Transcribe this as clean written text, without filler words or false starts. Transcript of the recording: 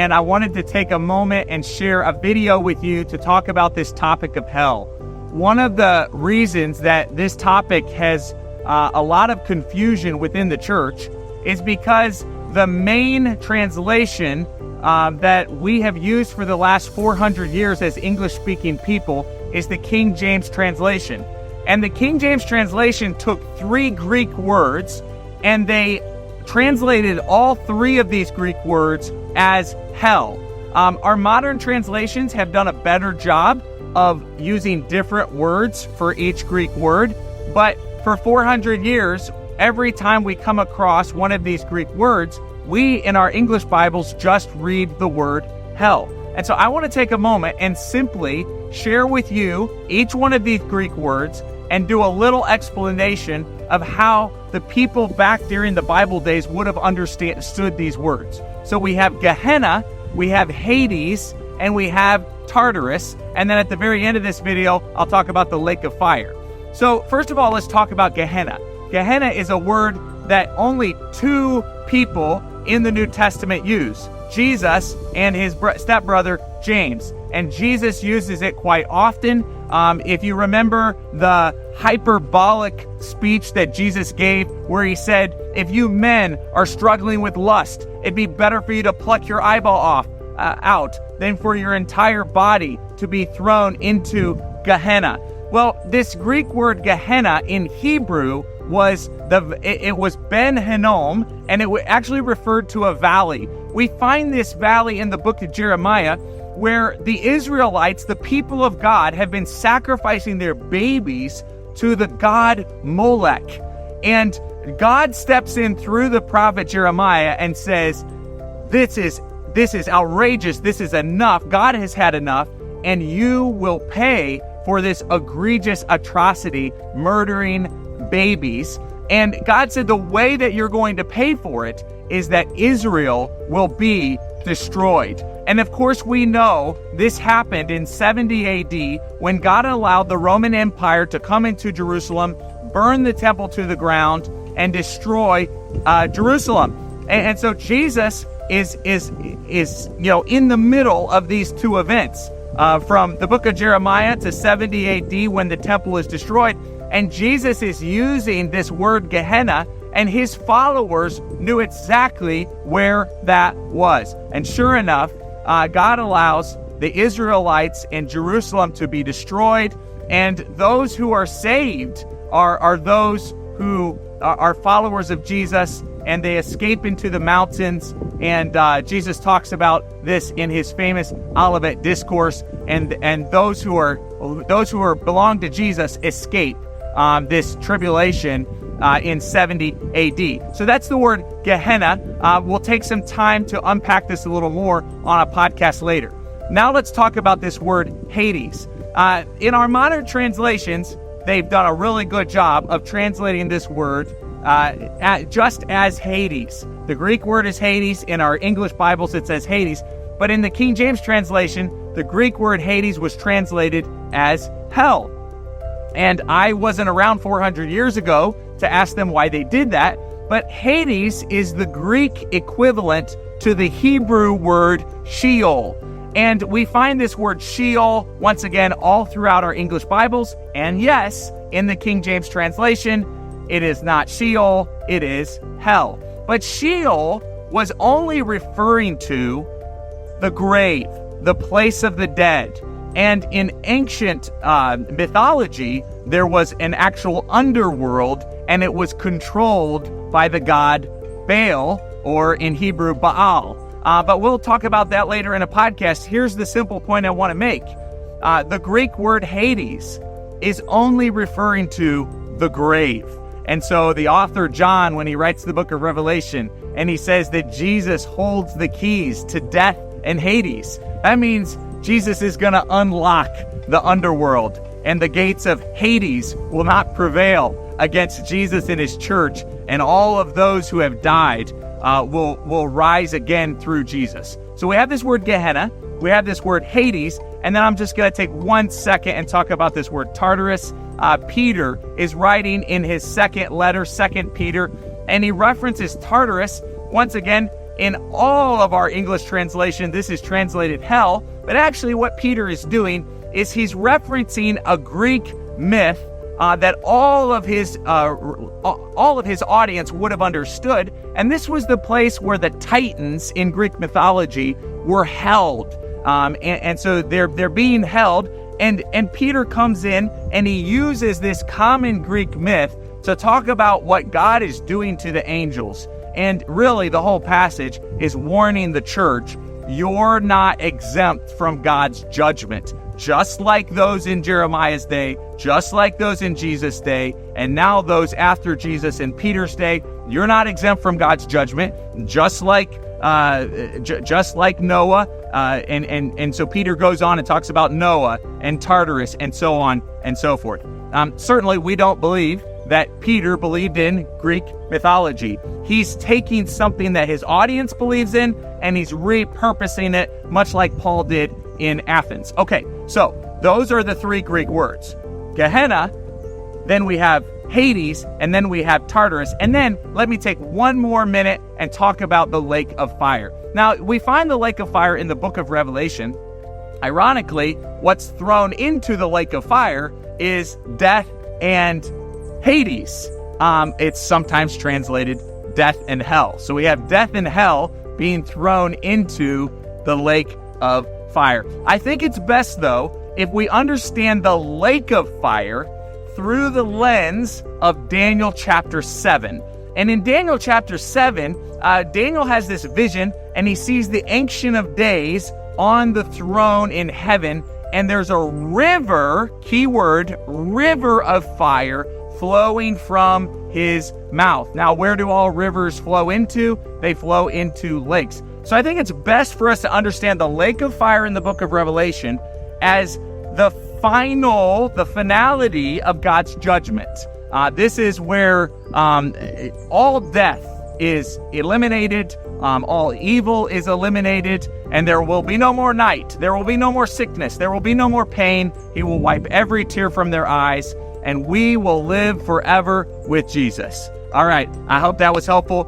And I wanted to take a moment and share a video with you to talk about this topic of hell. One of the reasons that this topic has a lot of confusion within the church is because the main translation that we have used for the last 400 years as English-speaking people is the King James translation. And the King James translation took 3 Greek words, and they translated all 3 of these Greek words as hell. Our modern translations have done a better job of using different words for each Greek word, but for 400 years, every time we come across one of these Greek words, we in our English Bibles just read the word hell. And so I want to take a moment and simply share with you each one of these Greek words and do a little explanation of how the people back during the Bible days would have understood these words. So we have Gehenna, we have Hades, and we have Tartarus. And then at the very end of this video, I'll talk about the lake of fire. So first of all, let's talk about Gehenna. Gehenna is a word that only 2 people in the New Testament use, Jesus and his stepbrother James. And Jesus uses it quite often. If you remember the hyperbolic speech that Jesus gave where he said, if you men are struggling with lust, it'd be better for you to pluck your eyeball out than for your entire body to be thrown into Gehenna. Well, this Greek word Gehenna in Hebrew was Ben Hinnom, and it actually referred to a valley. We find this valley in the book of Jeremiah, where the Israelites, the people of God, have been sacrificing their babies to the god Molech. And God steps in through the prophet Jeremiah and says, this is outrageous, this is enough, God has had enough, and you will pay for this egregious atrocity, murdering babies. And God said the way that you're going to pay for it is that Israel will be destroyed. And of course, we know this happened in 70 AD when God allowed the Roman Empire to come into Jerusalem, burn the temple to the ground, and destroy Jerusalem. And so Jesus is in the middle of these 2 events, from the book of Jeremiah to 70 AD when the temple is destroyed. And Jesus is using this word Gehenna, and his followers knew exactly where that was. And sure enough, God allows the Israelites in Jerusalem to be destroyed, and those who are saved are those who are followers of Jesus, and they escape into the mountains. And Jesus talks about this in his famous Olivet Discourse, and those who belong to Jesus escape this tribulation in 70 AD. So that's the word Gehenna. We'll take some time to unpack this a little more on a podcast later. Now let's talk about this word Hades. In our modern translations, they've done a really good job of translating this word just as Hades. The Greek word is Hades. In our English Bibles, it says Hades. But in the King James translation, the Greek word Hades was translated as hell. And I wasn't around 400 years ago to ask them why they did that, but Hades is the Greek equivalent to the Hebrew word Sheol. And we find this word Sheol, once again, all throughout our English Bibles. And yes, in the King James translation, it is not Sheol, it is hell. But Sheol was only referring to the grave, the place of the dead. And in ancient mythology, there was an actual underworld, and it was controlled by the god Baal, or in Hebrew, Baal. But we'll talk about that later in a podcast. Here's the simple point I want to make. The Greek word Hades is only referring to the grave. And so the author John, when he writes the book of Revelation, and he says that Jesus holds the keys to death and Hades, that means Jesus is going to unlock the underworld, and the gates of Hades will not prevail against Jesus and his church, and all of those who have died will rise again through Jesus. So we have this word Gehenna, we have this word Hades, and then I'm just going to take 1 second and talk about this word Tartarus. Peter is writing in his second letter, 2 Peter, and he references Tartarus once again In all of our English translation, this is translated hell, but actually what Peter is doing is he's referencing a Greek myth that all of his audience would have understood, and this was the place where the Titans in Greek mythology were held, and so they're being held, and Peter comes in and he uses this common Greek myth to talk about what God is doing to the angels. And really, the whole passage is warning the church, you're not exempt from God's judgment. Just like those in Jeremiah's day, just like those in Jesus' day, and now those after Jesus in Peter's day, you're not exempt from God's judgment. Just like Noah, and so Peter goes on and talks about Noah and Tartarus and so on and so forth. Certainly, we don't believe that Peter believed in Greek mythology. He's taking something that his audience believes in and he's repurposing it, much like Paul did in Athens. Okay, so those are the three Greek words. Gehenna, then we have Hades, and then we have Tartarus. And then let me take one more minute and talk about the lake of fire. Now, we find the lake of fire in the book of Revelation. Ironically, what's thrown into the lake of fire is death and Hades. It's sometimes translated death and hell. So we have death and hell being thrown into the lake of fire. I think it's best, though, if we understand the lake of fire through the lens of Daniel chapter 7. And in Daniel chapter 7, Daniel has this vision, and he sees the Ancient of Days on the throne in heaven, and there's a river, keyword, river of fire flowing from his mouth. Now, where do all rivers flow into? They flow into lakes. So I think it's best for us to understand the lake of fire in the book of Revelation as the finality of God's judgment. This is where all death is eliminated, all evil is eliminated, and there will be no more night. There will be no more sickness. There will be no more pain. He will wipe every tear from their eyes, and we will live forever with Jesus. All right, I hope that was helpful.